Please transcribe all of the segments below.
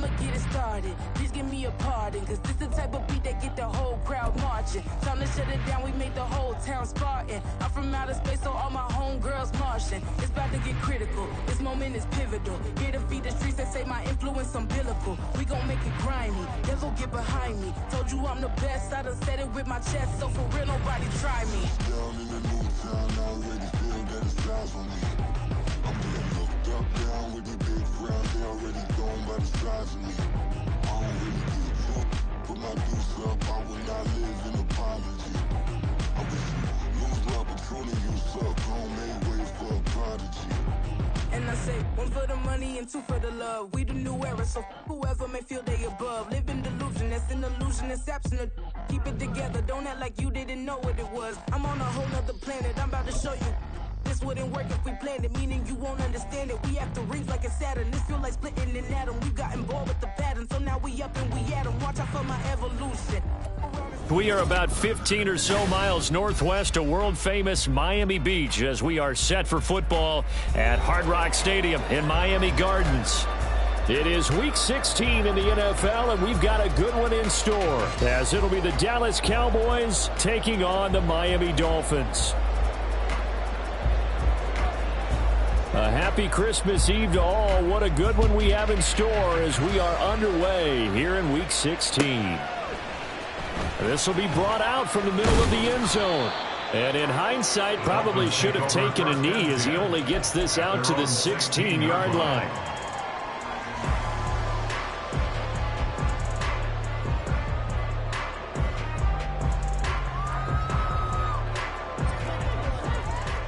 I'ma get it started. Please give me a pardon, cause this the type of beat that get the whole crowd marching. Time to shut it down, we made the whole town Spartan. I'm from outer space, so all my homegirls Martian. It's about to get critical, this moment is pivotal. Here to feed the streets that say my influence umbilical. We gon' make it grimy, never get behind me. Told you I'm the best, I done said it with my chest, so for real nobody try me. Down in the new town, I already feel that it's time for me. I'm being looked up, down with the big crowd, they already gone by the size of me. I don't really give a fuck, put my deuce up, I will not live in apology. I wish you lose my patrolling, you suck, home made way for a prodigy. And I say, one for the money and two for the love. We the new era, so whoever may feel they above. Live in delusion, that's an illusion, it's absent. Keep it together, don't act like you didn't know what it was. I'm on a whole nother planet, I'm about to show you. This wouldn't work if we planned it, meaning you won't understand it. We have to rings like a Saturn, this feel like splitting an atom. We got involved with the pattern, so now we up and we at 'em. Watch out for my evolution. We are about 15 or so miles northwest of world-famous Miami Beach as we are set for football at Hard Rock Stadium in Miami Gardens. It is Week 16 in the NFL, and we've got a good one in store, as it'll be the Dallas Cowboys taking on the Miami Dolphins. A happy Christmas Eve to all. What a good one we have in store as we are underway here in Week 16. This will be brought out from the middle of the end zone. And in hindsight, probably should have taken a knee as he only gets this out to the 16-yard line.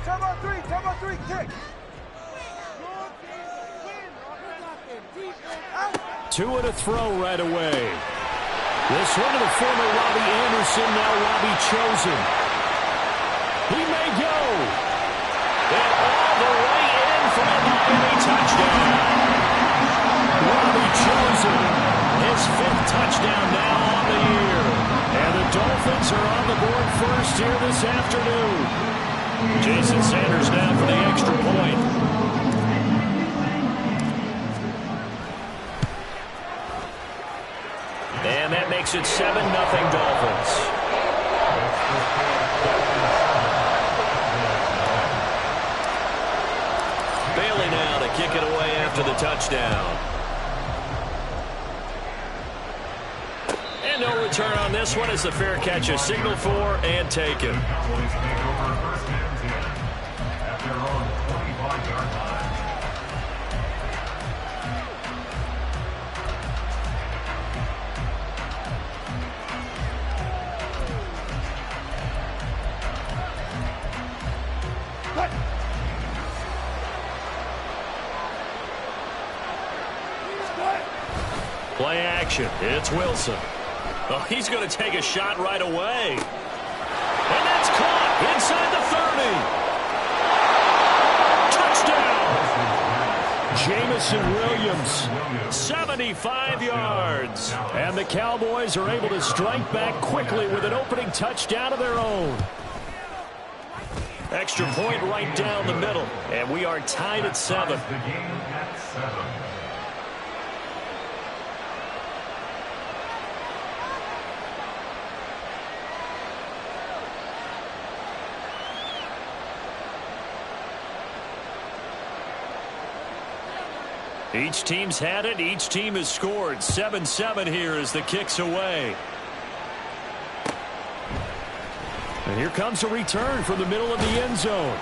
Come on, three, kick. Two to throw right away. This one to the former Robbie Anderson, now Robbie Chosen. He may go. And all the way in for a Miami touchdown. Robbie Chosen, his 5th touchdown now on the year. And the Dolphins are on the board first here this afternoon. Jason Sanders now for the extra point. And that makes it 7-0 Dolphins. Bailey now to kick it away after the touchdown. And no return on this one as the fair catch is signaled for and taken. Play action. It's Wilson. Oh, he's going to take a shot right away. And that's caught inside the 30. Touchdown. Jamison Williams, 75 yards. And the Cowboys are able to strike back quickly with an opening touchdown of their own. Extra point right down the middle. And we are tied at 7. Each team's had it. Each team has scored. 7-7 here as the kick's away. And here comes a return from the middle of the end zone.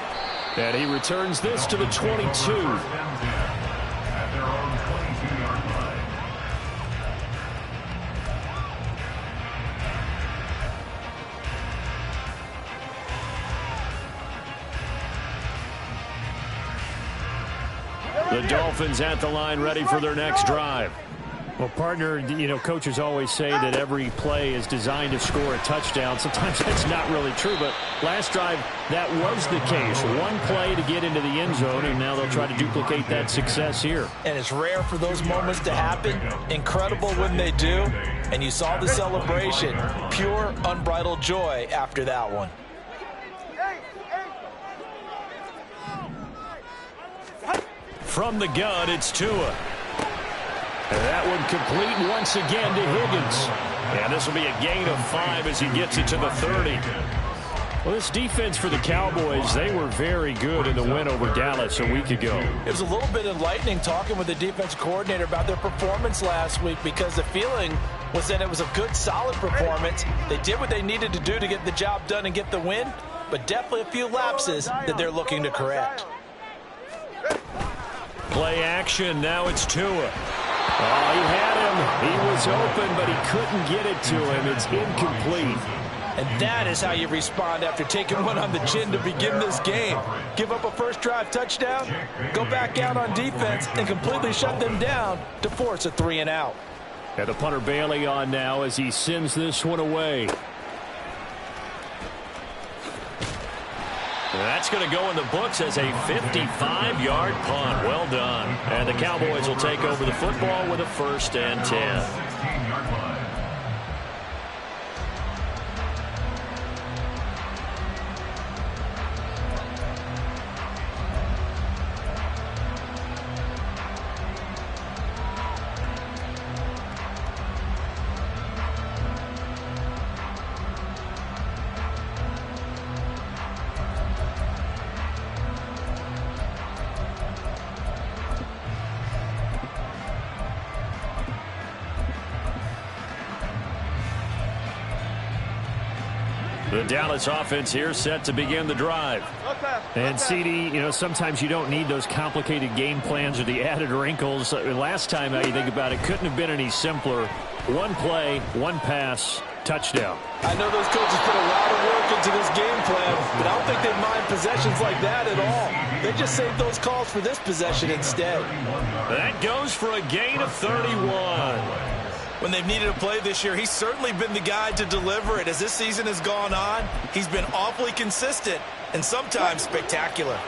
And he returns this to the 22. The Dolphins at the line ready for their next drive. Well, partner, you know, coaches always say that every play is designed to score a touchdown. Sometimes that's not really true, but last drive, that was the case. One play to get into the end zone, and now they'll try to duplicate that success here. And it's rare for those moments to happen. Incredible when they do. And you saw the celebration. Pure, unbridled joy after that one. From the gun, it's Tua. And that one complete once again to Higgins. And this will be a gain of 5 as he gets it to the 30. Well, this defense for the Cowboys, they were very good in the win over Dallas a week ago. It was a little bit enlightening talking with the defense coordinator about their performance last week, because the feeling was that it was a good, solid performance. They did what they needed to do to get the job done and get the win, but definitely a few lapses that they're looking to correct. Play action. Now it's Tua. Oh, he had him. He was open, but he couldn't get it to him. It's incomplete. And that is how you respond after taking one on the chin to begin this game. Give up a first drive touchdown, go back out on defense, and completely shut them down to force a 3-and-out. And the punter Bailey on now as he sends this one away. That's going to go in the books as a 55-yard punt. Well done. And the Cowboys will take over the football with a 1st and 10. The Dallas offense here set to begin the drive. And CD, you know, sometimes you don't need those complicated game plans or the added wrinkles. Last time you think about it, couldn't have been any simpler. One play, one pass, touchdown. I know those coaches put a lot of work into this game plan, but I don't think they mind possessions like that at all. They just saved those calls for this possession instead. That goes for a gain of 31. When they've needed a play this year, he's certainly been the guy to deliver it. As this season has gone on, he's been awfully consistent and sometimes spectacular.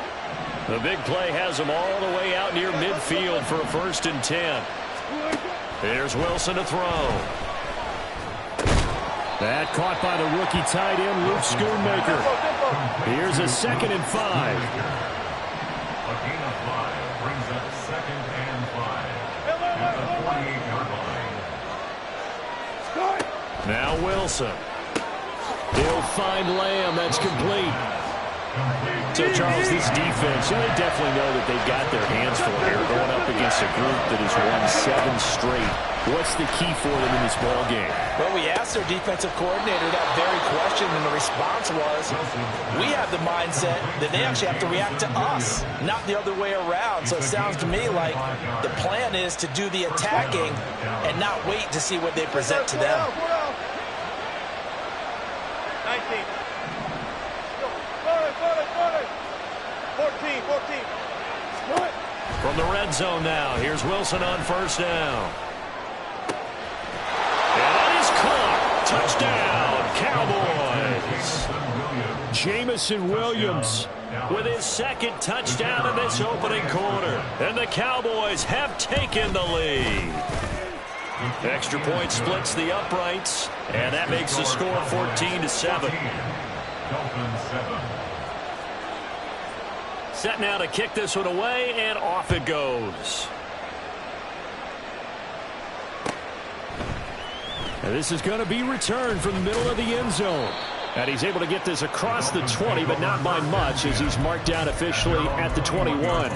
The big play has him all the way out near midfield for a 1st and 10. Here's Wilson to throw. That caught by the rookie tight end, Luke Schoonmaker. Here's a 2nd and 5. A gain of 5 brings up 2nd and 5 at the 48-yard line. Now Wilson. He'll find Lamb. That's complete. So, Charles, this defense, they definitely know that they've got their hands full here going up against a group that has won 7 straight. What's the key for them in this ball game? Well, we asked their defensive coordinator that very question, and the response was, we have the mindset that they actually have to react to us, not the other way around. So it sounds to me like the plan is to do the attacking and not wait to see what they present to them. 19. 14. From the red zone now, here's Wilson on 1st down. And that is caught. Touchdown, Cowboys. Jamison Williams with his 2nd touchdown in this opening quarter. And the Cowboys have taken the lead. Extra point splits the uprights, and that makes the score 14-7. Set now to kick this one away, and off it goes. And this is going to be returned from the middle of the end zone. And he's able to get this across the 20, but not by much, as he's marked down officially at the 21.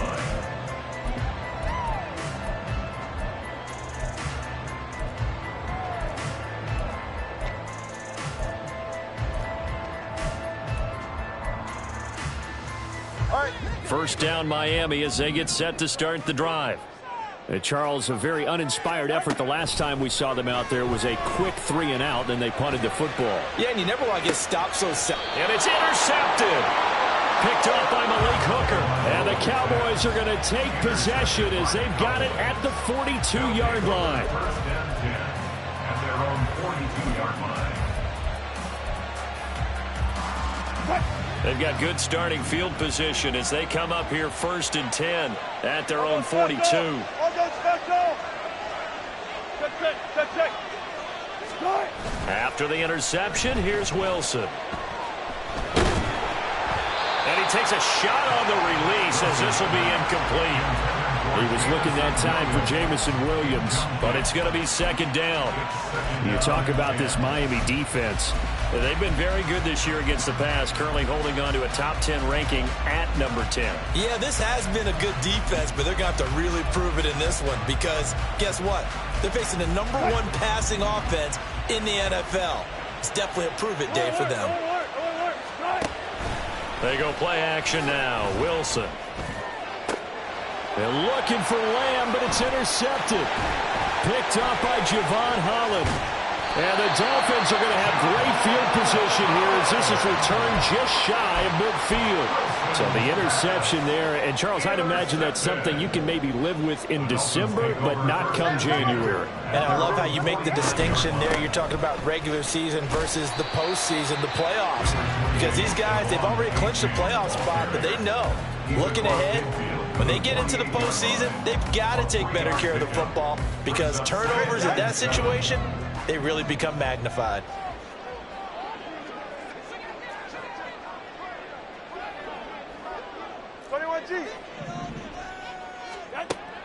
First down, Miami, as they get set to start the drive. Charles, a very uninspired effort the last time we saw them out there was a quick 3-and-out, then they punted the football. Yeah, and you never want to get stopped so and it's intercepted. Picked off by Malik Hooker. And the Cowboys are going to take possession as they've got it at the 42-yard line. 1st and 10 at their own 42-yard line. They've got good starting field position as they come up here 1st and 10 at their own 42. After the interception, here's Wilson. And he takes a shot on the release as this will be incomplete. He was looking that time for Jameson Williams, but it's going to be second down. You talk about this Miami defense. They've been very good this year against the pass, currently holding on to a top 10 ranking at number 10. Yeah, this has been a good defense, but they're going to have to really prove it in this one because guess what? They're facing the number 1 passing offense in the NFL. It's definitely a prove-it day for them. They go play action now. Wilson. They're looking for Lamb, but it's intercepted. Picked up by Javon Holland. And the Dolphins are going to have great field position here as this is returned just shy of midfield. So the interception there. And, Charles, I'd imagine that's something you can maybe live with in December, but not come January. And I love how you make the distinction there. You're talking about regular season versus the postseason, the playoffs. Because these guys, they've already clinched the playoff spot, but they know, looking ahead, when they get into the postseason, they've got to take better care of the football because turnovers in that situation, they really become magnified.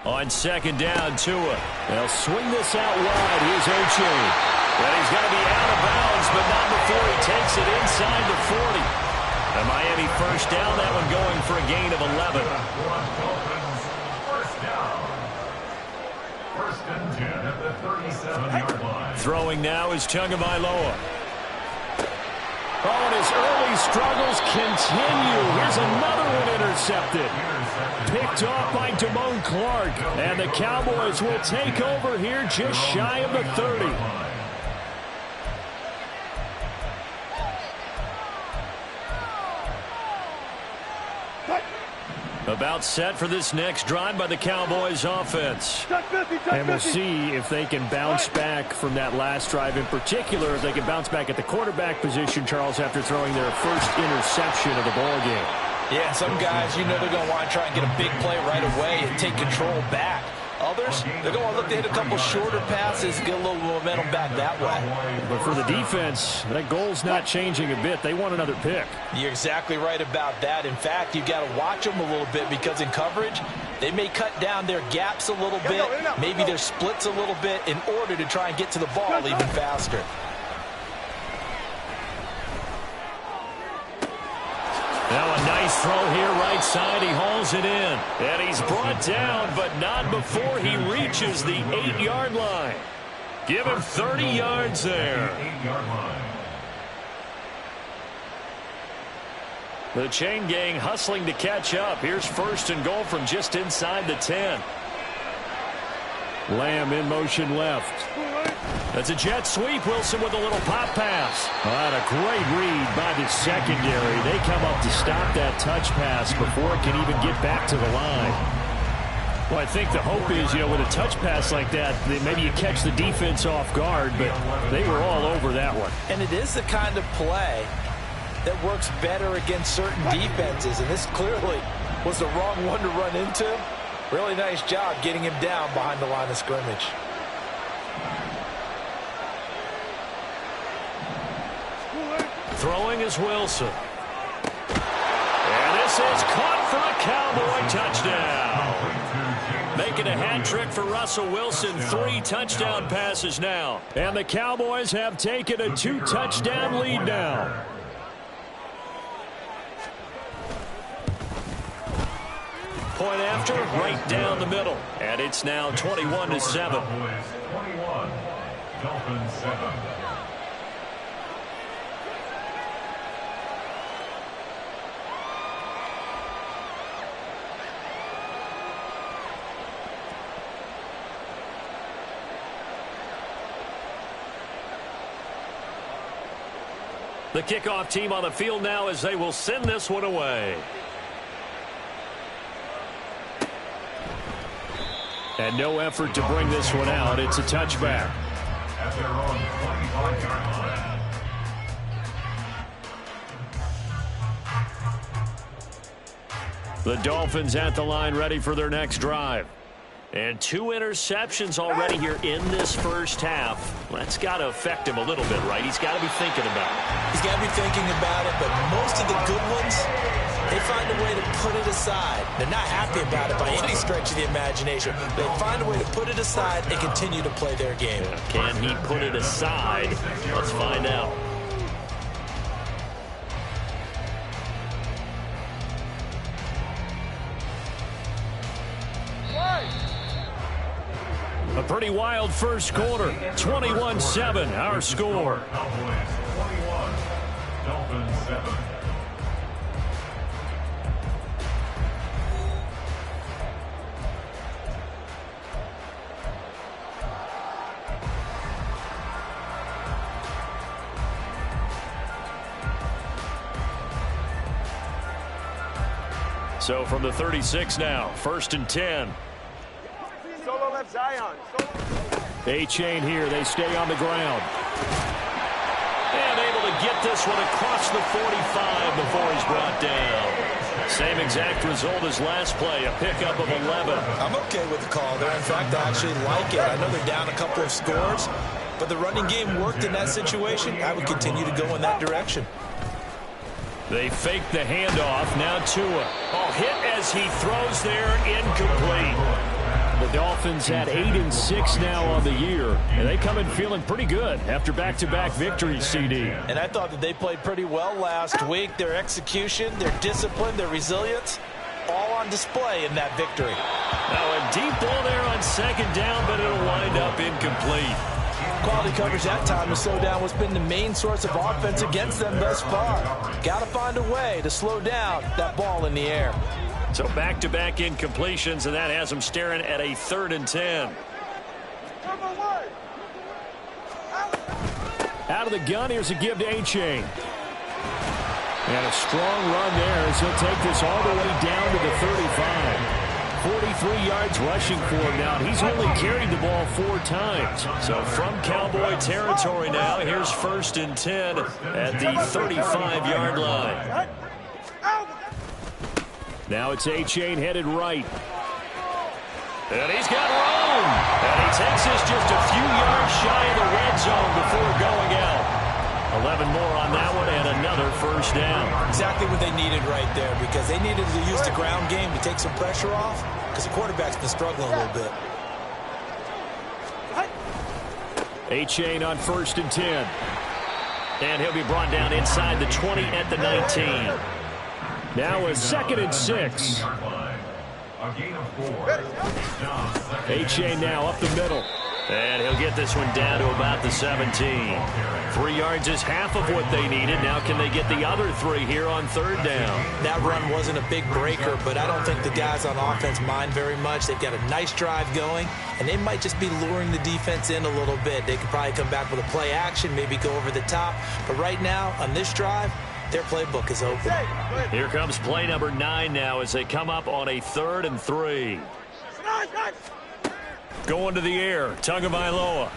On second down, Tua. They'll swing this out wide. Here's O'Shea. And he's going to be out of bounds, but not before he takes it inside the 40. The Miami first down, that one going for a gain of 11. First down. First and 10 at the 37-yard line. Throwing now is Tagovailoa. Oh, and his early struggles continue. Here's another one intercepted. Picked off by Damone Clark. And the Cowboys will take over here just shy of the 30. About set for this next drive by the Cowboys offense. And we'll see if they can bounce back from that last drive in particular, if they can bounce back at the quarterback position, Charles, after throwing their first interception of the ballgame. Yeah, and some guys, you know they're going to want to try and get a big play right away and take control back. Others, they're going to look to hit a couple shorter passes, get a little momentum back that way. But for the defense, that goal's not changing a bit. They want another pick. You're exactly right about that. In fact, you've got to watch them a little bit because in coverage, they may cut down their gaps a little bit, maybe their splits a little bit in order to try and get to the ball even faster. Now a nice throw here, right side. He hauls it in. And he's brought down, but not before he reaches the 8-yard line. Give him 30 yards there. 8-yard line. The chain gang hustling to catch up. Here's first and goal from just inside the 10. Lamb in motion left. That's a jet sweep. Wilson with a little pop pass. And a great read by the secondary. They come up to stop that touch pass before it can even get back to the line. Well, I think the hope is, with a touch pass like that, maybe you catch the defense off guard, but they were all over that one. And it is the kind of play that works better against certain defenses, and this clearly was the wrong one to run into. Really nice job getting him down behind the line of scrimmage. Throwing is Wilson. And this is caught for a Cowboy touchdown. Making a hat trick for Russell Wilson. 3 touchdown passes now. And the Cowboys have taken a 2-touchdown lead now. Point after, right down the middle. And it's now 21-7. 21, Dolphins 7. The kickoff team on the field now as they will send this one away. And no effort to bring this one out. It's a touchback. At their own 25-yard line. The Dolphins at the line ready for their next drive. And 2 interceptions already here in this first half. That's got to affect him a little bit, right? He's got to be thinking about it. He's got to be thinking about it, but most of the good ones, they find a way to put it aside. They're not happy about it by any stretch of the imagination. They find a way to put it aside and continue to play their game. Can he put it aside? Let's find out. A pretty wild first quarter. 21-7, our score. Cowboys 21, Dolphins 7. So from the 36 now, 1st and 10. Solo left Zion. A-Chain here. They stay on the ground. And able to get this one across the 45 before he's brought down. Same exact result as last play, a pickup of 11. I'm okay with the call there. In fact, I actually like it. I know they're down a couple of scores, but the running game worked in that situation. I would continue to go in that direction. They fake the handoff. Now Tua. Oh, hit as he throws there, incomplete. The Dolphins at 8-6 now on the year, and they come in feeling pretty good after back-to-back victories, CD. And I thought that they played pretty well last week. Their execution, their discipline, their resilience, all on display in that victory. Now a deep ball there on 2nd down, but it'll wind up incomplete. Quality coverage that time to slow down what's been the main source of offense against them thus far. Got to find a way to slow down that ball in the air. So back-to-back incompletions, and that has them staring at a 3rd and 10. Out of the gun, here's a give to A-Chain. And a strong run there as he'll take this all the way down to the 35. 43 yards rushing for him now. He's only carried the ball 4 times. So from Cowboy territory now, here's 1st and 10 at the 35-yard line. Now it's A-Chain headed right. And he's got room. And he takes this just a few yards shy of the red zone before going out. 11 more on that one and another 1st down. Exactly what they needed right there, because they needed to use the ground game to take some pressure off, because the quarterback's been struggling a little bit. A-Chain on 1st and 10. And he'll be brought down inside the 20 at the 19. Now a 2nd and 6. A gain of 4. A-Chain now up the middle. And he'll get this one down to about the 17. 3 yards is half of what they needed. Now can they get the other 3 here on 3rd down? That run wasn't a big breaker, but I don't think the guys on offense mind very much. They've got a nice drive going, and they might just be luring the defense in a little bit. They could probably come back with a play action, maybe go over the top. But right now, on this drive, their playbook is open. Here comes play number 9 now as they come up on a 3rd and 3. Going to the air, Tagovailoa.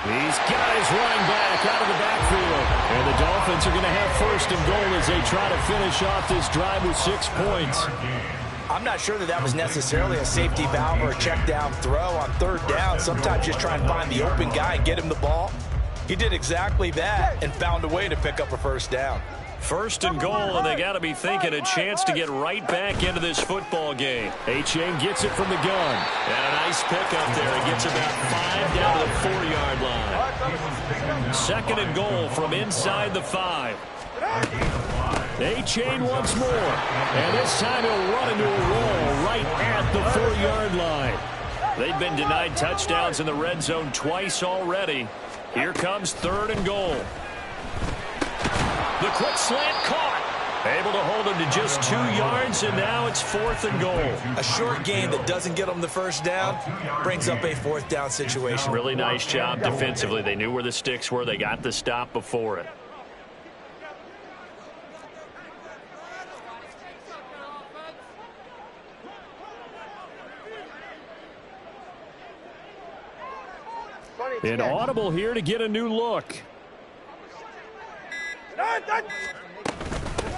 He's got his running back out of the backfield. And the Dolphins are going to have 1st and goal as they try to finish off this drive with 6 points. I'm not sure that was necessarily a safety valve or a check down throw on 3rd down. Sometimes just try and find the open guy and get him the ball. He did exactly that and found a way to pick up a 1st down. 1st and goal, and they got to be thinking a chance to get right back into this football game. A-Chain gets it from the gun. And a nice pickup there. He gets about 5 down to the 4-yard line. 2nd and goal from inside the 5. A-Chain once more. And this time he'll run into a wall right at the 4-yard line. They've been denied touchdowns in the red zone twice already. Here comes 3rd and goal. The quick slant caught. Able to hold him to just 2 yards, and now it's 4th and goal. A short game that doesn't get them the 1st down brings up a 4th down situation. Really nice job defensively. They knew where the sticks were. They got the stop before it. An audible here to get a new look.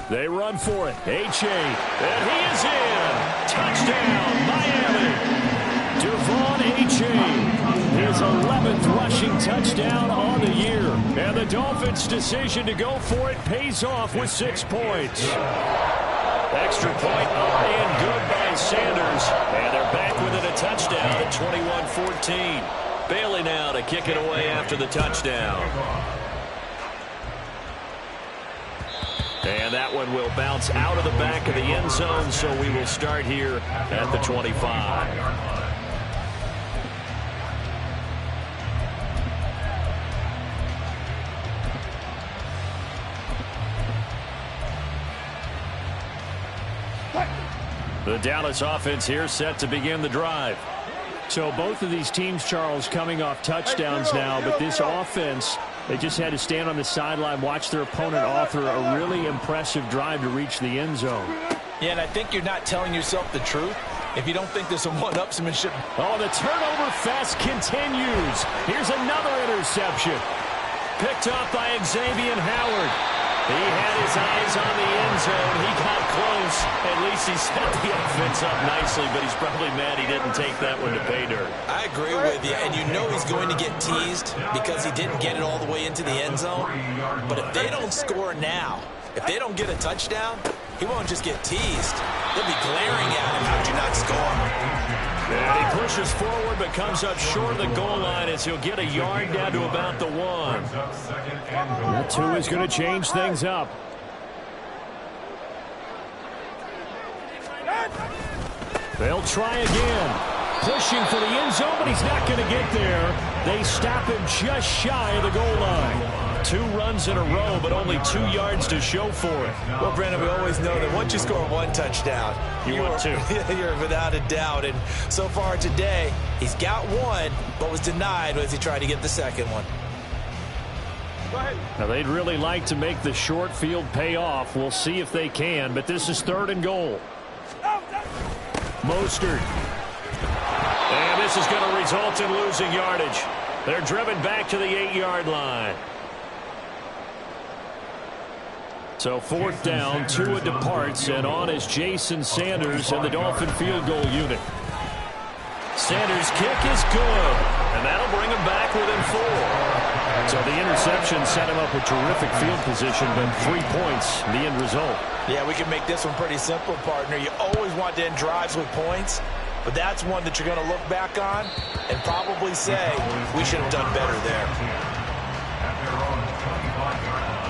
They run for it. A-Chain. And he is in. Touchdown, Miami. A.J. His 11th rushing touchdown on the year. And the Dolphins' decision to go for it pays off with 6 points. Extra point up and good by Sanders. And they're back within a touchdown at 21-14. Bailey now to kick it away after the touchdown. And that one will bounce out of the back of the end zone, so we will start here at the 25. The Dallas offense here set to begin the drive. So both of these teams, Charles, coming off touchdowns now, but this offense, they just had to stand on the sideline, watch their opponent author a really impressive drive to reach the end zone. Yeah, and I think you're not telling yourself the truth if you don't think there's some one-upsmanship. Oh, the turnover fest continues. Here's another interception. Picked off by Xavier Howard. He had his eyes on the end zone. He got close. At least he set the offense up nicely, but he's probably mad he didn't take that one to pay dirt. I agree with you, and you know he's going to get teased because he didn't get it all the way into the end zone. But if they don't score now, if they don't get a touchdown, he won't just get teased. They'll be glaring at him. How'd you not score? And he pushes forward but comes up short of the goal line as he'll get a yard down to about the 1. That 2 is going to change things up. They'll try again. Pushing for the end zone, but he's not going to get there. They stop him just shy of the goal line. 2 runs in a row, but only 2 yards to show for it. Well, Brandon, we always know that once you score 1 touchdown, you want 2. You're without a doubt. And so far today, he's got 1, but was denied as he tried to get the second one. Now, they'd really like to make the short field pay off. We'll see if they can, but this is 3rd and goal. Mostert. And this is going to result in losing yardage. They're driven back to the 8-yard line. So 4th down, Tua departs, and on is Jason Sanders and the Dolphin field goal unit. Sanders' kick is good, and that'll bring him back within 4. So the interception set him up with terrific field position, but 3 points, the end result. Yeah, we can make this one pretty simple, partner. You always want to end drives with points, but that's one that you're going to look back on and probably say, we should have done better there. At their own 25-yard line.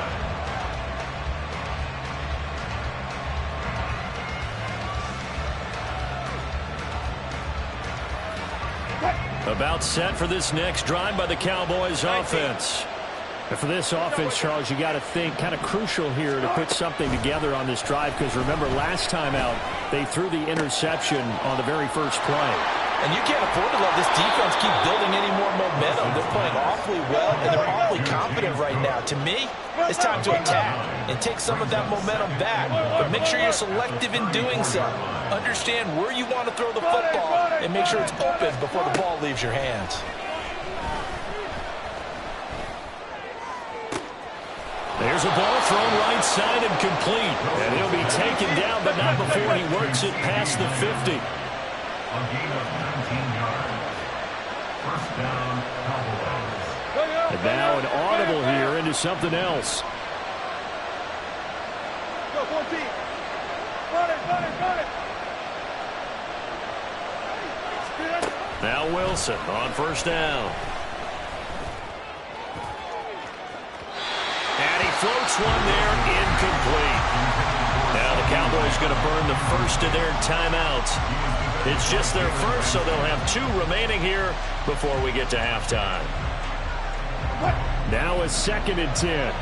About set for this next drive by the Cowboys offense. And for this offense, Charles, you got to think kind of crucial here to put something together on this drive, because remember last time out they threw the interception on the very first play. And you can't afford to let this defense keep building any more momentum. They're playing awfully well, and they're awfully confident right now. To me, it's time to attack and take some of that momentum back. But make sure you're selective in doing so. Understand where you want to throw the football and make sure it's open before the ball leaves your hands. There's a ball thrown right side and complete. And he'll be taken down, but not before he works it past the 50. A gain of 19 yards. First down, Cowboys. And now an audible here into something else. Go, 14. Run it. Now Wilson on first down. And he floats one there, incomplete. Now the Cowboys going to burn the first of their timeouts. It's just their first, so they'll have 2 remaining here before we get to halftime. Now a 2nd and 10.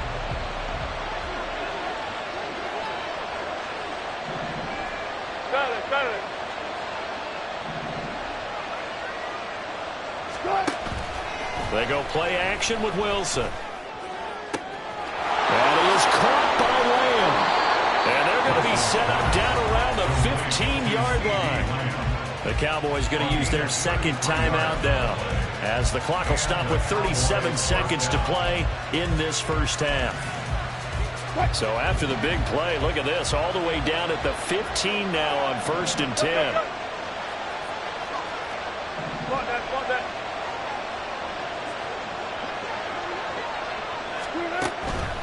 Got it. They go play action with Wilson. And he is caught by Lamb. And they're going to be set up down around the 15-yard line. The Cowboys going to use their 2nd timeout now, as the clock will stop with 37 seconds to play in this first half. So after the big play, look at this, all the way down at the 15 now on 1st and 10.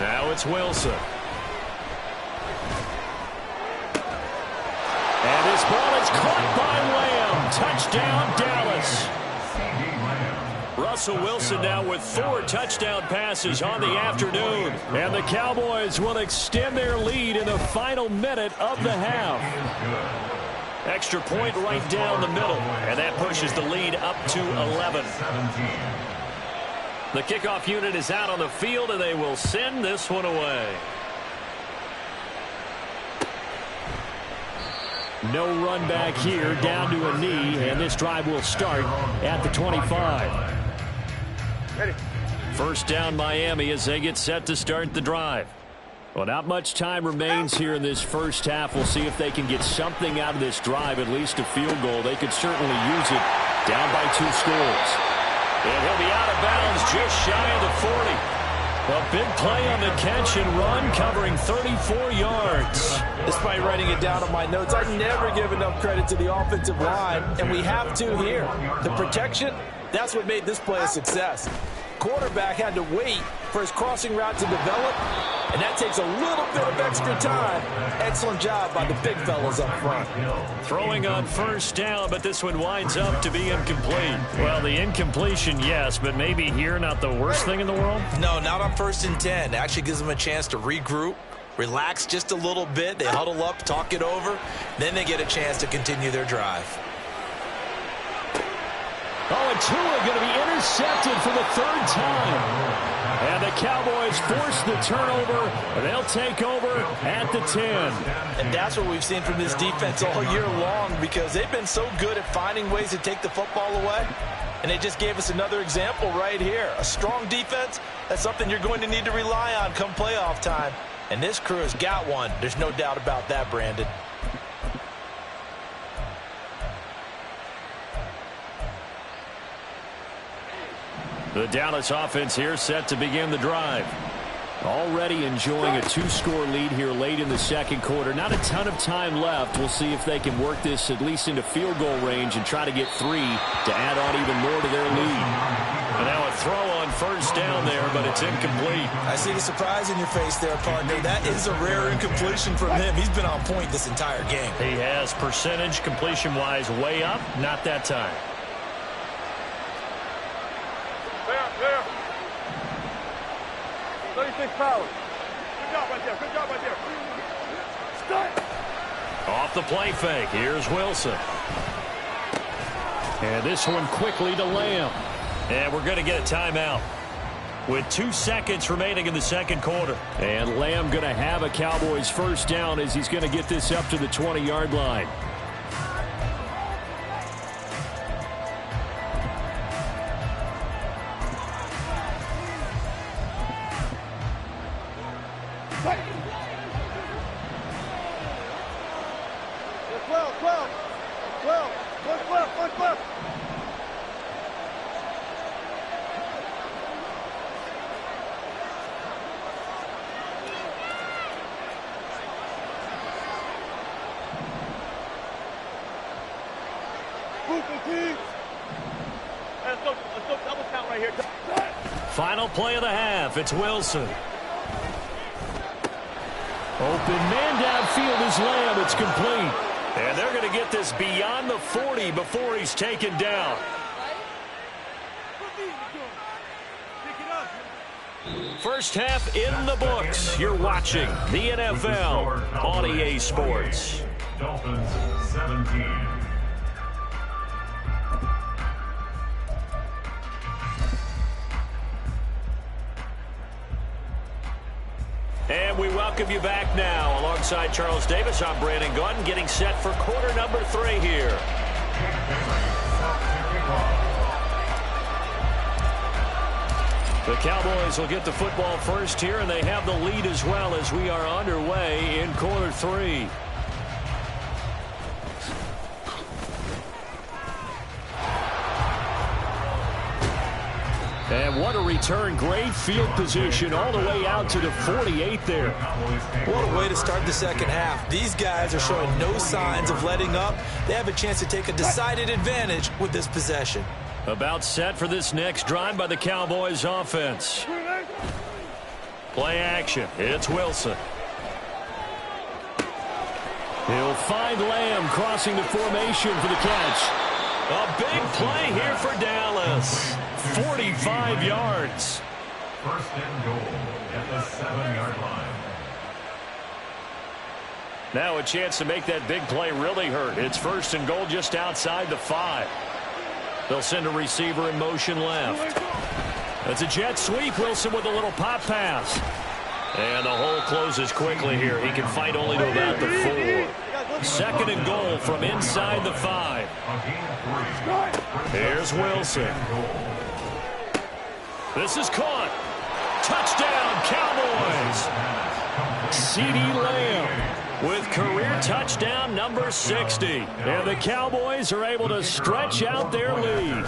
Now it's Wilson. And this ball is caught by Lamb. Touchdown, Dallas. Russell Wilson now with 4 touchdown passes on the afternoon. And the Cowboys will extend their lead in the final minute of the half. Extra point right down the middle. And that pushes the lead up to 11. The kickoff unit is out on the field, and they will send this one away. No run back here, down to a knee, and this drive will start at the 25. Ready. First down Miami as they get set to start the drive. Well, not much time remains here in this first half. We'll see if they can get something out of this drive, at least a field goal. They could certainly use it down by 2 scores. And he'll be out of bounds just shy of the 40. A big play on the catch and run, covering 34 yards. Despite writing it down on my notes, I never give enough credit to the offensive line, and we have to here. The protection, that's what made this play a success. Quarterback had to wait for his crossing route to develop, and that takes a little bit of extra time. Excellent job by the big fellas up front. Throwing on first down, but this one winds up to be incomplete. Well, the incompletion, yes, but maybe here not the worst thing in the world? No, not on 1st and 10. It actually gives them a chance to regroup, relax just a little bit. They huddle up, talk it over. Then they get a chance to continue their drive. Oh, and Tua going to be intercepted for the 3rd time. And the Cowboys force the turnover, and they'll take over at the 10. And that's what we've seen from this defense all year long, because they've been so good at finding ways to take the football away. And they just gave us another example right here. A strong defense, that's something you're going to need to rely on come playoff time. And this crew has got one. There's no doubt about that, Brandon. The Dallas offense here set to begin the drive. Already enjoying a 2-score lead here late in the second quarter. Not a ton of time left. We'll see if they can work this at least into field goal range and try to get 3 to add on even more to their lead. And now a throw on first down there, but it's incomplete. I see the surprise in your face there, partner. That is a rare incompletion from him. He's been on point this entire game. He has percentage completion-wise way up. Not that time. Clear. 36 power. Good job right there. Good job right there. Start. Off the play fake. Here's Wilson. And this one quickly to Lamb. And we're going to get a timeout with 2 seconds remaining in the second quarter. And Lamb going to have a Cowboys first down as he's going to get this up to the 20-yard line. Final play of the half. It's Wilson. Open man downfield is Lamb. It's complete. And they're going to get this beyond the 40 before he's taken down. First half in the books. You're watching the NFL on EA Sports. Dolphins 17. And we welcome you back now. Alongside Charles Davis, I'm Brandon Gaudin, getting set for quarter number 3 here. The Cowboys will get the football first here, and they have the lead as well as we are underway in quarter 3. And what a return. Great field position all the way out to the 48 there. What a way to start the second half. These guys are showing no signs of letting up. They have a chance to take a decided advantage with this possession. About set for this next drive by the Cowboys offense. Play action. It's Wilson. He'll find Lamb crossing the formation for the catch. A big play here for Dallas. 45 yards. First and goal at the 7-yard line. Now a chance to make that big play really hurt. It's first and goal just outside the 5. They'll send a receiver in motion left. That's a jet sweep. Wilson with a little pop pass. And the hole closes quickly here. He can fight only to about the 4. Second and goal from inside the 5. Here's Wilson. This is caught. Touchdown, Cowboys. CeeDee Lamb with career touchdown number 60. And the Cowboys are able to stretch out their lead.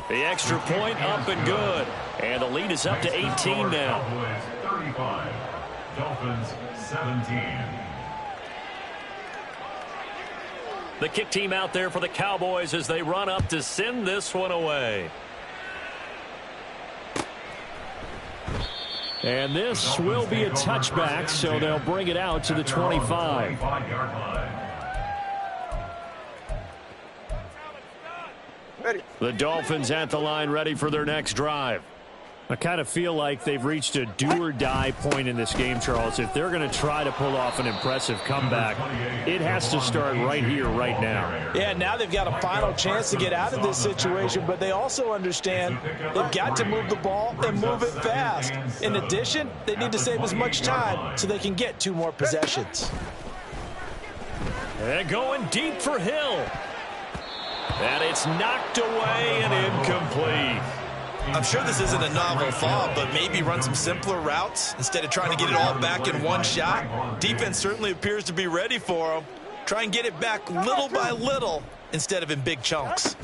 The extra point up and good. And the lead is up to 18 now. Cowboys 35, Dolphins 17. The kick team out there for the Cowboys as they run up to send this one away. And this will be a touchback, so they'll bring it out to the 25. The Dolphins at the line ready for their next drive. I kind of feel like they've reached a do-or-die point in this game, Charles. If they're going to try to pull off an impressive comeback, it has to start right here, right now. Yeah, now they've got a final chance to get out of this situation, but they also understand they've got to move the ball and move it fast. In addition, they need to save as much time so they can get 2 more possessions. And going deep for Hill. And it's knocked away and incomplete. I'm sure this isn't a novel thought, but maybe run some simpler routes instead of trying to get it all back in one shot. Defense certainly appears to be ready for them. Try and get it back little by little instead of in big chunks.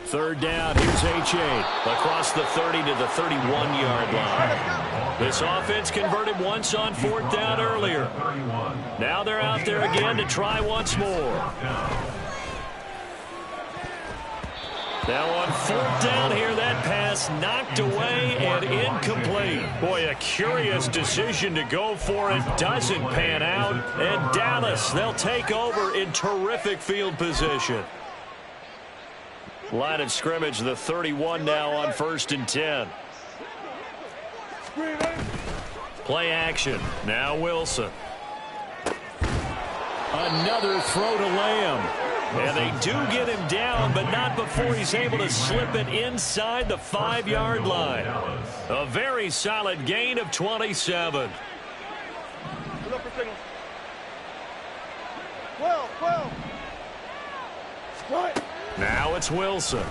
Third down, here's H8 across the 30 to the 31-yard line. This offense converted once on 4th down earlier. Now they're out there again to try once more. Now on 4th down here, that pass knocked away and incomplete. Boy, a curious decision to go for it. Doesn't pan out. And Dallas, they'll take over in terrific field position. Line of scrimmage, the 31 now on 1st and 10. Play action. Now Wilson. Another throw to Lamb. And they do get him down, but not before he's able to slip it inside the 5-yard line. A very solid gain of 27. 12. Now it's Wilson.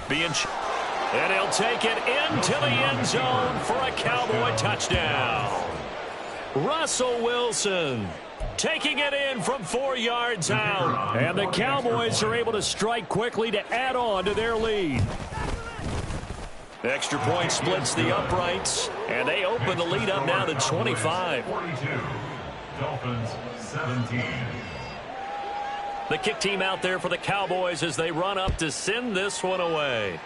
And he'll take it into the end zone for a Cowboy touchdown. Russell Wilson taking it in from 4 yards out. And the Cowboys are able to strike quickly to add on to their lead. Extra point splits the uprights, and they open the lead up now to 25. 42, Dolphins 17. The kick team out there for the Cowboys as they run up to send this one away.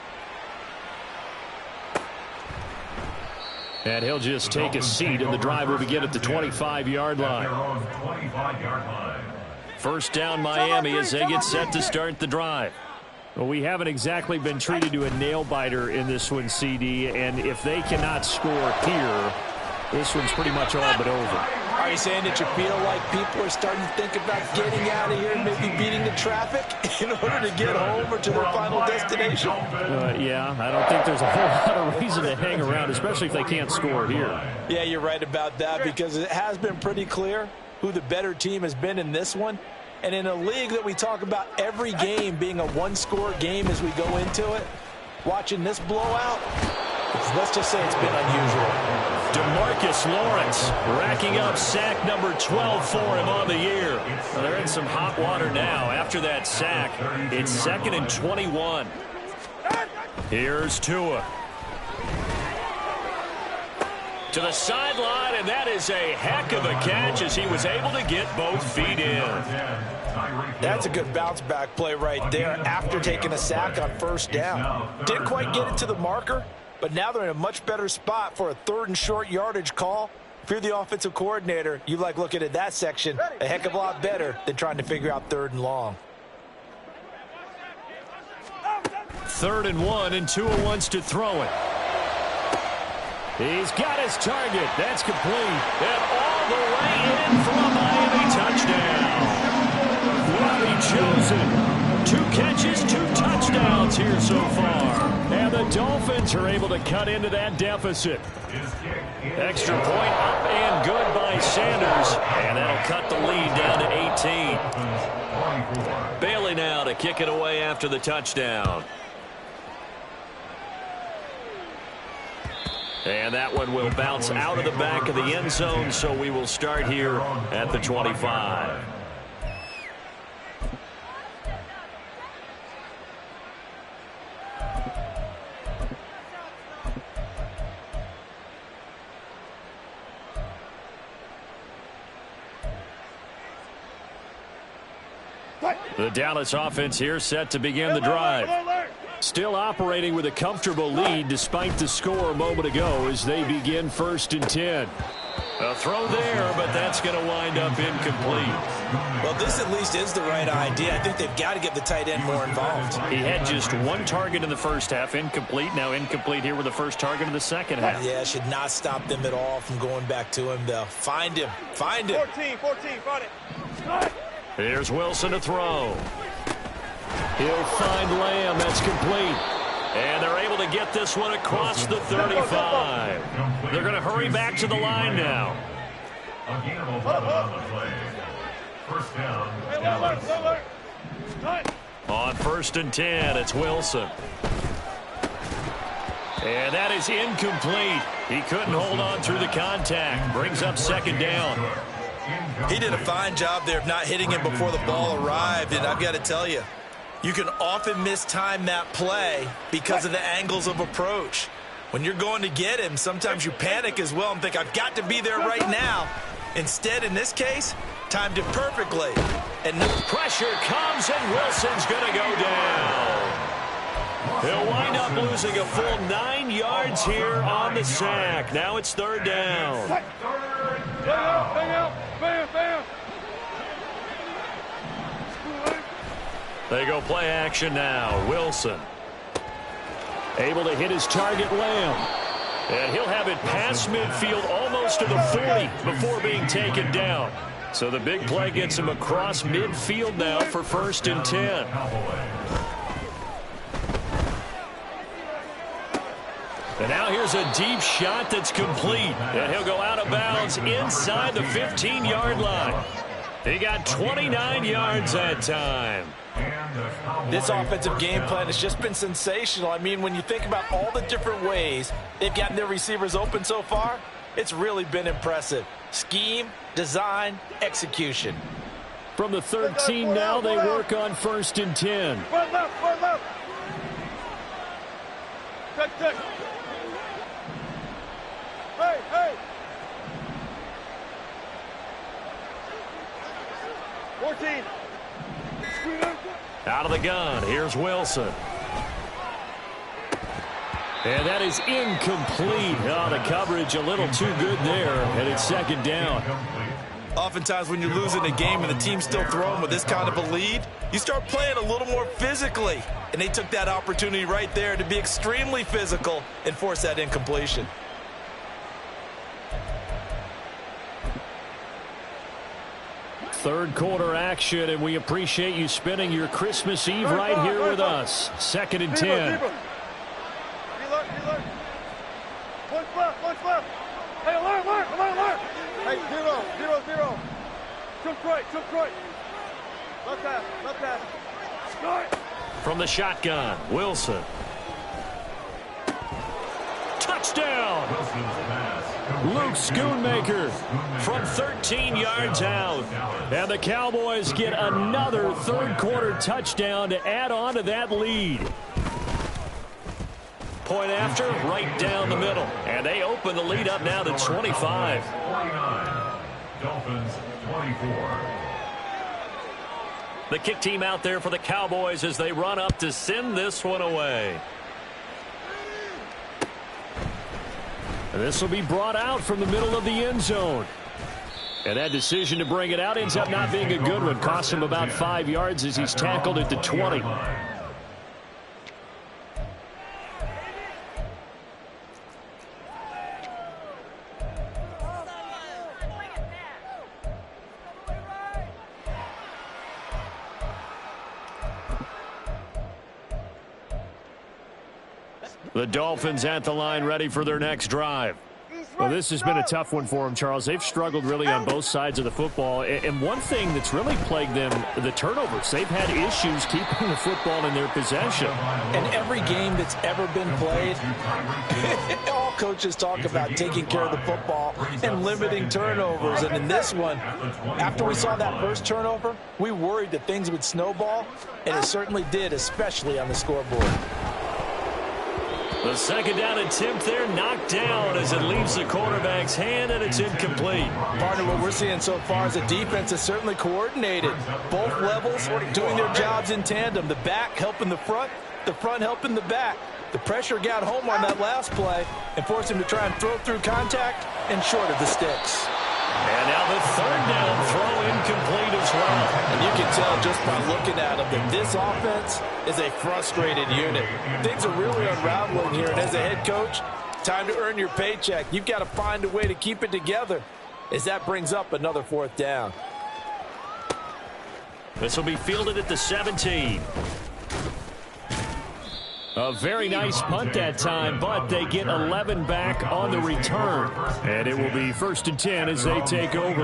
And he'll just take a seat, and the drive will begin at the 25-yard line. First down Miami as they get set to start the drive. Well, we haven't exactly been treated to a nail-biter in this one, CD, and if they cannot score here, this one's pretty much all but over. Are you saying that you feel like people are starting to think about getting out of here and maybe beating the traffic in order to get home or to their final destination? Yeah, I don't think there's a whole lot of reason to hang around, especially if they can't score here. Yeah, you're right about that, because it has been pretty clear who the better team has been in this one. And in a league that we talk about every game being a one-score game as we go into it, watching this blowout, let's just say it's been unusual. DeMarcus Lawrence racking up sack number 12 for him on the year. Well, they're in some hot water now. After that sack, it's 2nd and 21. Here's Tua. To the sideline, and that is a heck of a catch as he was able to get both feet in. That's a good bounce-back play right there after taking a sack on first down. Didn't quite get it to the marker, but now they're in a much better spot for a 3rd and short yardage call. If you're the offensive coordinator, you like looking at that section a heck of a lot better than trying to figure out 3rd and long. 3rd and 1, and Tua wants to throw it. He's got his target. That's complete. And all the way in for a Miami touchdown. Robbie Chosen. 2 catches, 2 touchdowns here so far. And the Dolphins are able to cut into that deficit. Extra point up and good by Sanders. And that'll cut the lead down to 18. Bailey now to kick it away after the touchdown. And that one will bounce out of the back of the end zone, so we will start here at the 25. The Dallas offense here set to begin the drive. Still operating with a comfortable lead despite the score a moment ago as they begin 1st and 10. A throw there, but that's going to wind up incomplete. Well, this at least is the right idea. I think they've got to get the tight end more involved. He had just 1 target in the first half, incomplete. Now incomplete here with the first target in the second half. Yeah, should not stop them at all from going back to him, though. Find him. Find him. 14, find it. Here's Wilson to throw. He'll find Lamb. That's complete. And they're able to get this one across the 35. They're going to hurry back to the line now. On 1st and 10, it's Wilson. And that is incomplete. He couldn't hold on through the contact. Brings up 2nd down. He did a fine job there of not hitting him before the ball arrived, and I've got to tell you, you can often mistime that play because of the angles of approach. When you're going to get him, sometimes you panic as well and think, I've got to be there right now. Instead, in this case, timed it perfectly. And the pressure comes, and Wilson's going to go down. He'll wind up losing a full 9 yards here on the sack. Now it's 3rd down. Bam. They go play action now. Wilson able to hit his target, Lamb. And he'll have it past midfield almost to the 40 before being taken down. So the big play gets him across midfield now for 1st and 10. And now here's a deep shot that's complete. And he'll go out of bounds inside the 15-yard line. He got 29 yards that time. This offensive game plan has just been sensational. I mean, when you think about all the different ways they've gotten their receivers open so far, it's really been impressive. Scheme, design, execution. From the 13 now, they work on 1st and 10. One left. Check. Hey. 14. Out of the gun, here's Wilson. And that is incomplete. Oh, the coverage a little too good there, and it's 2nd down. Oftentimes when you're losing a game and the team's still throwing with this kind of a lead, you start playing a little more physically. And they took that opportunity right there to be extremely physical and force that incompletion. Third quarter action, and we appreciate you spending your Christmas Eve right here with us. 2nd and 10. Reload. One left. Hey, alert. Hey, 0. Took right. Left pass. Start. From the shotgun, Wilson. Touchdown! Luke Schoonmaker from 13 yards out. And the Cowboys get another 3rd quarter touchdown to add on to that lead. point after, right down the middle. And they open the lead up now to 25. 49. Dolphins 24. The kick team out there for the Cowboys as they run up to send this one away. And this will be brought out from the middle of the end zone. And that decision to bring it out ends up not being a good one. Costs him about 5 yards as he's tackled at the 20. The Dolphins at the line ready for their next drive. Well, this has been a tough one for them, Charles. They've struggled really on both sides of the football. And one thing that's really plagued them, the turnovers. They've had issues keeping the football in their possession. And every game that's ever been played, all coaches talk about taking care of the football and limiting turnovers. And in this one, after we saw that first turnover, we worried that things would snowball, and it certainly did, especially on the scoreboard. The second down attempt there knocked down as it leaves the quarterback's hand, and it's incomplete. Partner, what we're seeing so far is the defense is certainly coordinated. Both levels doing their jobs in tandem. The back helping the front helping the back. The pressure got home on that last play and forced him to try and throw through contact and short of the sticks. And now the third down throw incomplete as well. And you can tell just by looking at them that this offense is a frustrated unit. Things are really unraveling here, and as a head coach, time to earn your paycheck. You've got to find a way to keep it together as that brings up another fourth down. This will be fielded at the 17. A very nice punt that time, but they get 11 back on the return. And it will be 1st and 10 as they take over.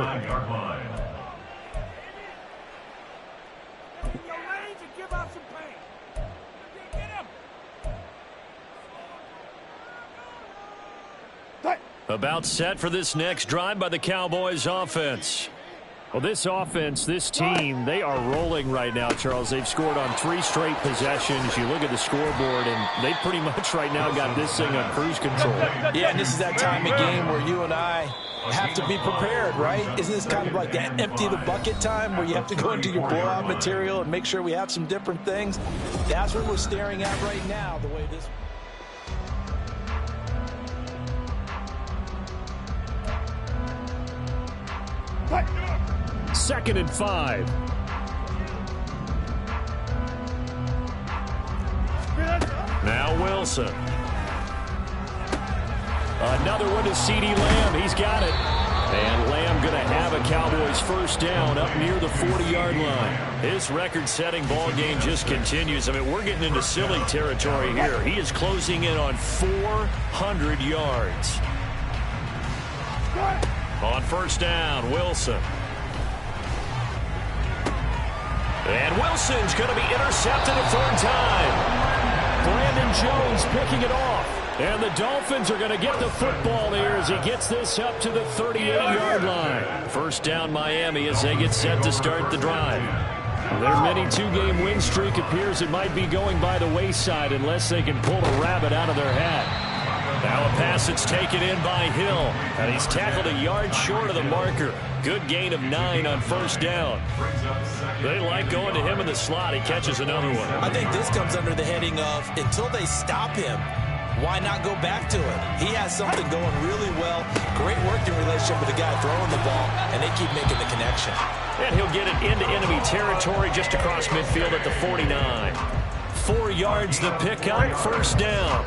About set for this next drive by the Cowboys offense. Well, this offense, this team, they are rolling right now, Charles. They've scored on 3 straight possessions. You look at the scoreboard, and they pretty much right now got this thing on cruise control. Yeah, and this is that time of game where you and I have to be prepared, right? Isn't this kind of like that empty the bucket time where you have to go into your blowout material and make sure we have some different things? That's what we're staring at right now, the way this... Second and 5. Now Wilson. Another one to CeeDee Lamb. He's got it. And Lamb going to have a Cowboys first down up near the 40-yard line. His record-setting ball game just continues. I mean, we're getting into silly territory here. He is closing in on 400 yards. On first down, Wilson. And Wilson's going to be intercepted a third time. Brandon Jones picking it off. And the Dolphins are going to get the football here as he gets this up to the 38-yard line. First down Miami as they get set to start the drive. Their mini 2-game win streak appears it might be going by the wayside unless they can pull a rabbit out of their hat. Now a pass that's taken in by Hill. And he's tackled a yard short of the marker. Good gain of 9 on first down. They like going to him in the slot. He catches another one. I think this comes under the heading of until they stop him, why not go back to it? He has something going really well. Great working relationship with the guy throwing the ball, and they keep making the connection. And he'll get it into enemy territory just across midfield at the 49. 4 yards the pickup, first down.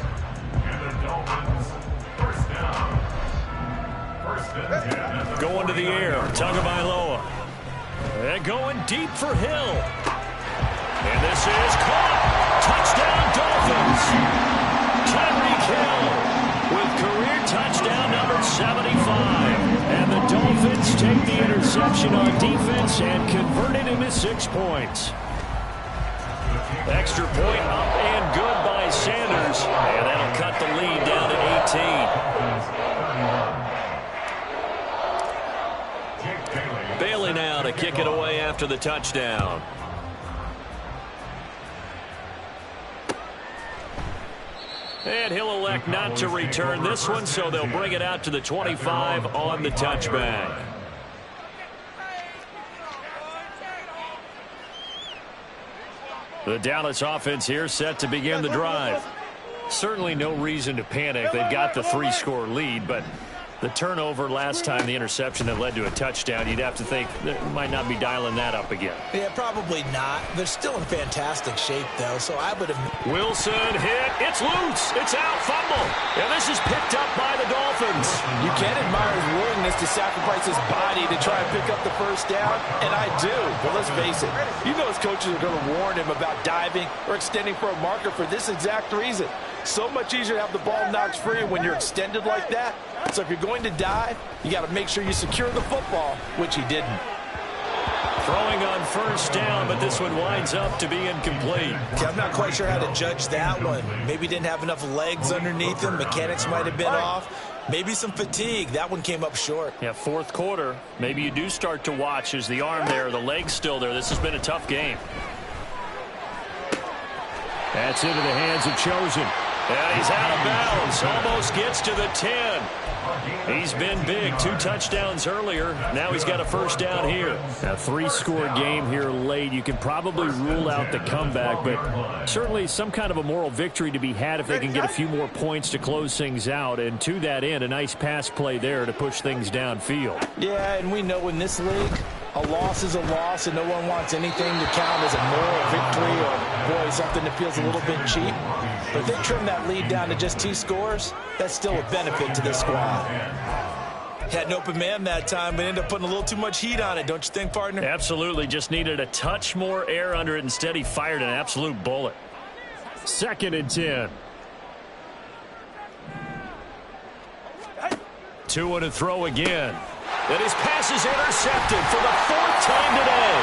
Going to the air, Tagovailoa. And going deep for Hill. And this is caught. Touchdown, Dolphins. Tyreek Hill with career touchdown number 75. And the Dolphins take the interception on defense and convert it into 6 points. Extra point up and good by Sanders. And that'll cut the lead down to 18. Bailey now to kick it away after the touchdown. And he'll elect not to return this one, so they'll bring it out to the 25 on the touchback. The Dallas offense here set to begin the drive. Certainly no reason to panic. They've got the 3-score lead, but the turnover last time, the interception that led to a touchdown, you'd have to think they might not be dialing that up again. Yeah, probably not. They're still in fantastic shape, though, so I would have... Wilson hit. It's loose. It's out. Fumble. And this is picked up by the Dolphins. You can admire his willingness to sacrifice his body to try and pick up the first down, and I do. But let's face it, you know his coaches are going to warn him about diving or extending for a marker for this exact reason. So much easier to have the ball knocked free when you're extended like that. So if you're going to dive, you got to make sure you secure the football, which he didn't. Throwing on first down, but this one winds up to be incomplete. Okay, I'm not quite sure how to judge that one. Maybe didn't have enough legs underneath him. Mechanics might have been off. Maybe some fatigue. That one came up short. Yeah, fourth quarter. Maybe you do start to watch as the arm there, the leg's still there. This has been a tough game. That's into the hands of Chosen. And he's out of bounds. Almost gets to the 10. He's been big. 2 touchdowns earlier. Now he's got a first down here. A 3-score game here late. You can probably rule out the comeback, but certainly some kind of a moral victory to be had if they can get a few more points to close things out. And to that end, a nice pass play there to push things downfield. Yeah, and we know in this league, a loss is a loss, and no one wants anything to count as a moral victory or, boy, something that feels a little bit cheap. But if they trim that lead down to just 2 scores, that's still a benefit to this squad. Had an open man that time, but ended up putting a little too much heat on it, don't you think, partner? Absolutely. Just needed a touch more air under it. Instead, he fired an absolute bullet. 2nd and 10. Tua to throw again. And his pass is intercepted for the 4th time today.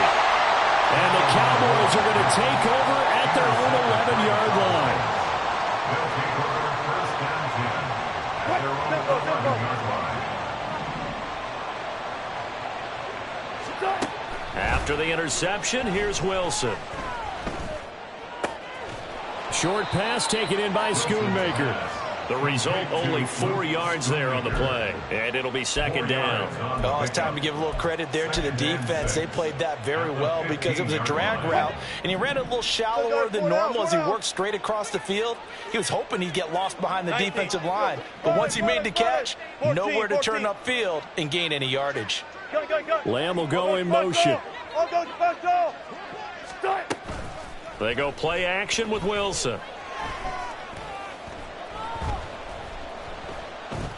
And the Cowboys are going to take over at their own 11-yard line. After the interception, here's Wilson. Short pass taken in by Schoonmaker. The result, only 4 yards there on the play. And it'll be 2nd down. Oh, it's time to give a little credit there to the defense. They played that very well because it was a drag route, and he ran it a little shallower than normal as he worked straight across the field. He was hoping he'd get lost behind the defensive line. But once he made the catch, nowhere to turn upfield and gain any yardage. Lamb will go in motion. They go play action with Wilson.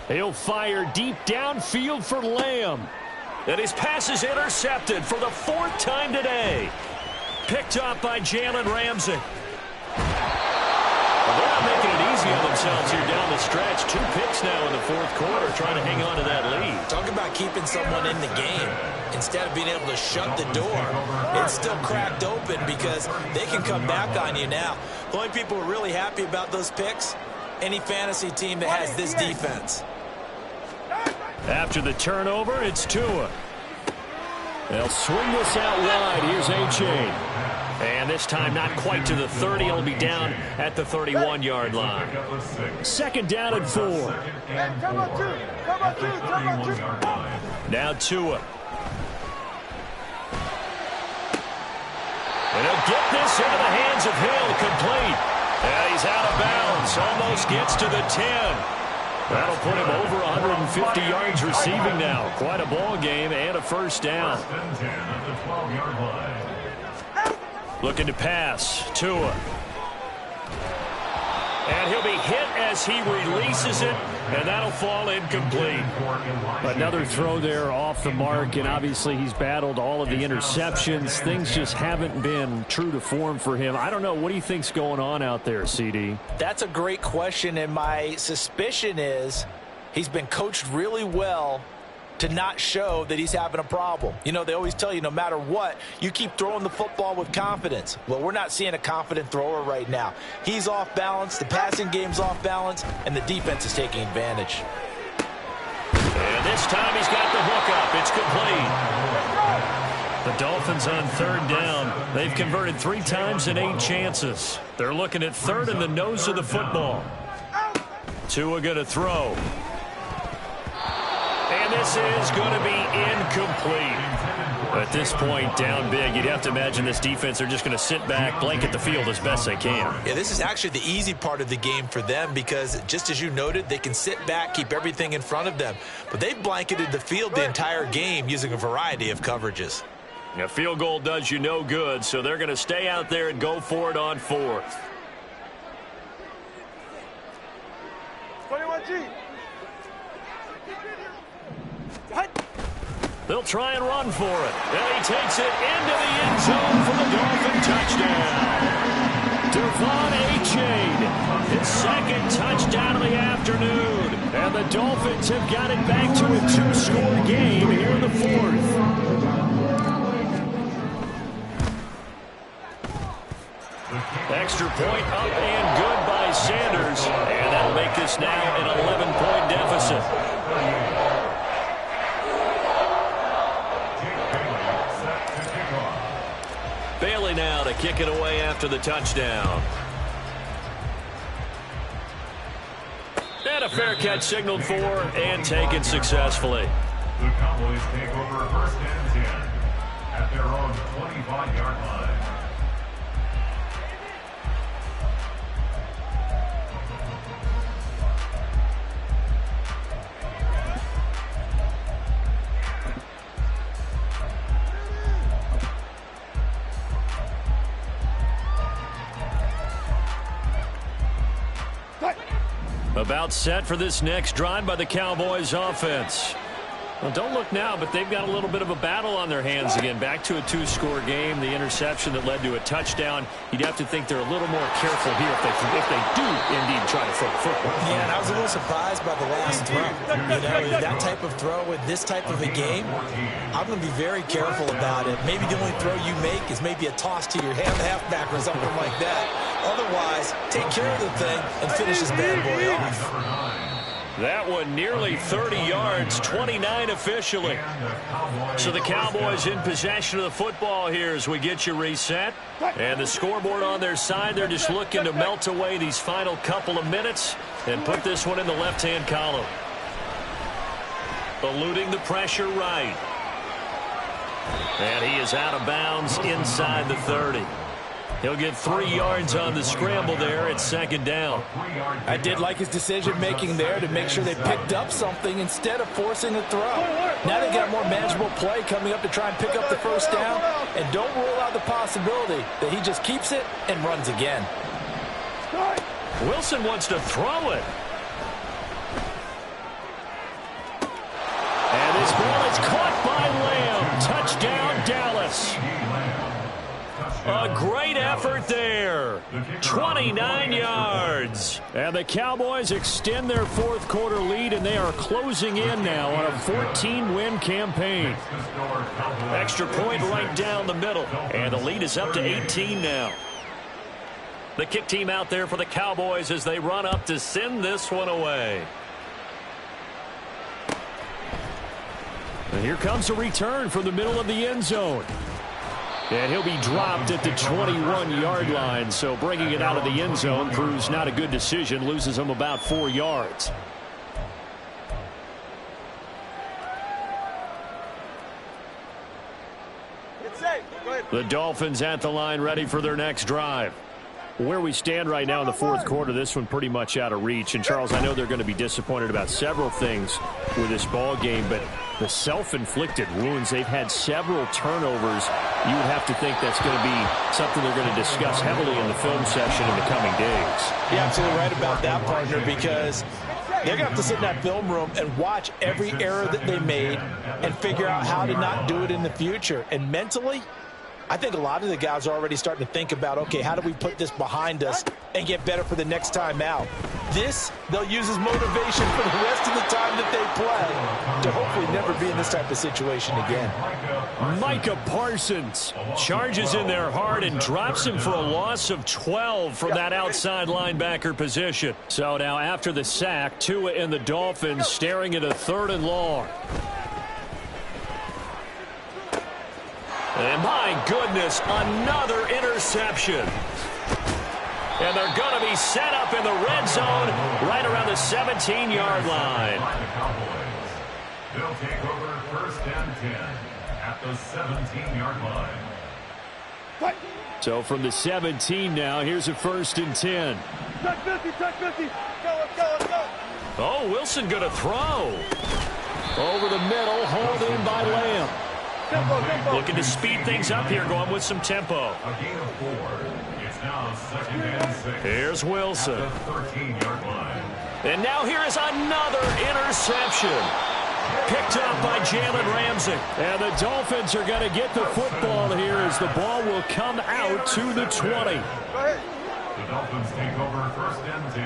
He'll fire deep downfield for Lamb. And his pass is intercepted for the 4th time today. Picked up by Jalen Ramsey. Well, they're not making it easy on themselves here down the stretch. 2 picks now in the 4th quarter trying to hang on to that lead. Talk about keeping someone in the game. Instead of being able to shut the door, it's still cracked open because they can come back on you now. The only people who are really happy about those picks, any fantasy team that has this defense. After the turnover, it's Tua. They'll swing this out wide. Here's A-Chain. And this time not quite to the 30. He'll be down at the 31-yard line. 2nd down and 4. Now Tua. And he'll get this into the hands of Hill, complete. And he's out of bounds. Almost gets to the 10. That'll put him over 150 yards receiving now. Quite a ball game and a first down. Looking to pass. Tua. And he'll be hit as he releases it, and that'll fall incomplete. Another throw there off the mark, and obviously he's battled all of the interceptions. Things just haven't been true to form for him. I don't know. What do you think's going on out there, CD? That's a great question, and my suspicion is he's been coached really well to not show that he's having a problem. You know, they always tell you no matter what, you keep throwing the football with confidence. Well, we're not seeing a confident thrower right now. He's off balance, the passing game's off balance, and the defense is taking advantage. And this time he's got the hook up. It's complete. The Dolphins on 3rd down. They've converted 3 times in 8 chances. They're looking at 3rd in the nose of the football. Tua going to throw. And this is going to be incomplete. At this point, down big, you'd have to imagine this defense are just going to sit back, blanket the field as best they can. Yeah, this is actually the easy part of the game for them because, just as you noted, they can sit back, keep everything in front of them. But they've blanketed the field the entire game using a variety of coverages. A field goal does you no good, so they're going to stay out there and go for it on fourth. 21G. They'll try and run for it. And he takes it into the end zone for the Dolphin touchdown. Devon Achane, his second touchdown of the afternoon. And the Dolphins have got it back to a 2-score game here in the fourth. Extra point up and good by Sanders. And that'll make this now an 11-point deficit. Bailey now to kick it away after the touchdown. And a fair catch signaled for and taken successfully. The Cowboys take over first and 10 at their own 25-yard line. About set for this next drive by the Cowboys offense. Well, don't look now, but they've got a little bit of a battle on their hands again. Back to a 2-score game. The interception that led to a touchdown. You'd have to think they're a little more careful here if they do indeed try to throw the football. Yeah, and I was a little surprised by the last throw. You know, that type of throw in this type of a game, I'm going to be very careful about it. Maybe the only throw you make is maybe a toss to your halfback or something like that. Otherwise, take care of the thing and finish this bad boy off. That one nearly 30 yards, 29 officially. So the Cowboys in possession of the football here as we get you reset. And the scoreboard on their side, they're just looking to melt away these final couple of minutes and put this one in the left-hand column. Eluding the pressure right. And he is out of bounds inside the 30. He'll get 3 yards on the scramble there at second down. I did like his decision-making there to make sure they picked up something instead of forcing a throw. Now they got more manageable play coming up to try and pick up the first down. And don't rule out the possibility that he just keeps it and runs again. Wilson wants to throw it. And this ball is caught by Lamb. Touchdown, Dallas. A great effort there. 29 yards. And the Cowboys extend their fourth quarter lead, and they are closing in now on a 14-win campaign. Extra point right down the middle. And the lead is up to 18 now. The kick team out there for the Cowboys as they run up to send this one away. And here comes a return from the middle of the end zone. And he'll be dropped at the 21-yard line, so bringing it out of the end zone proves not a good decision, loses him about 4 yards. The Dolphins at the line ready for their next drive. Where we stand right now in the fourth quarter, this one pretty much out of reach. And, Charles, I know they're going to be disappointed about several things with this ball game, but the self-inflicted wounds, they've had several turnovers. You would have to think that's going to be something they're going to discuss heavily in the film session in the coming days. You're absolutely right about that, partner, because they're going to have to sit in that film room and watch every error that they made and figure out how to not do it in the future. And mentally, I think a lot of the guys are already starting to think about, okay, how do we put this behind us and get better for the next time out? This, they'll use as motivation for the rest of the time that they play to hopefully never be in this type of situation again. Micah Parsons charges in there hard and drops him for a loss of 12 from that outside linebacker position. So now after the sack, Tua and the Dolphins staring at a 3rd and long. And my goodness, another interception. And they're going to be set up in the red zone right around the 17-yard line. They'll take over first and 10 at the 17-yard line. So from the 17 now, here's a first and 10. Touch 50, touch 50. Let's go. Oh, Wilson going to throw. Over the middle, hauled in by Lamb. Tempo. Looking to speed things up here, going with some tempo. A gain of 4. It's now second and 6. Here's Wilson. At the 13-yard line. And now here is another interception. Picked up by Jalen Ramsey. And the Dolphins are going to get the football here as the ball will come out to the 20. The Dolphins take over first and 10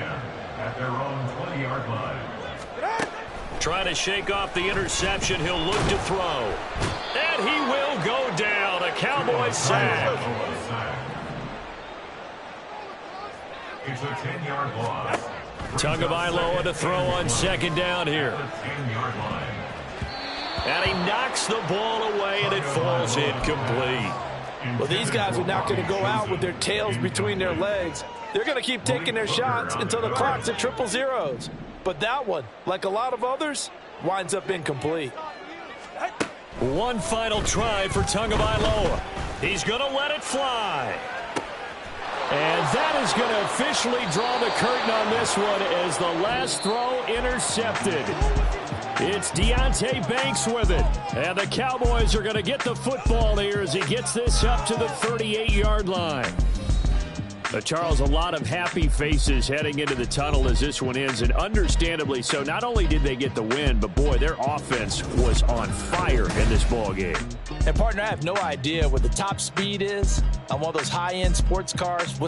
at their own 20-yard line. Trying to shake off the interception. He'll look to throw. And he will go down. A Cowboy sack. It's a 10-yard loss. Tagovailoa to throw on second down here. And he knocks the ball away, and it falls incomplete. Well, these guys are not going to go out with their tails between their legs. They're going to keep taking their shots until the clock's at 000. But that one, like a lot of others, winds up incomplete. One final try for Tagovailoa. He's going to let it fly. And that is going to officially draw the curtain on this one as the last throw intercepted. It's Deonte Banks with it. And the Cowboys are going to get the football here as he gets this up to the 38-yard line. Charles, a lot of happy faces heading into the tunnel as this one ends, and understandably so. Not only did they get the win, but, boy, their offense was on fire in this ball game. And, partner, I have no idea what the top speed is on one of those high-end sports cars.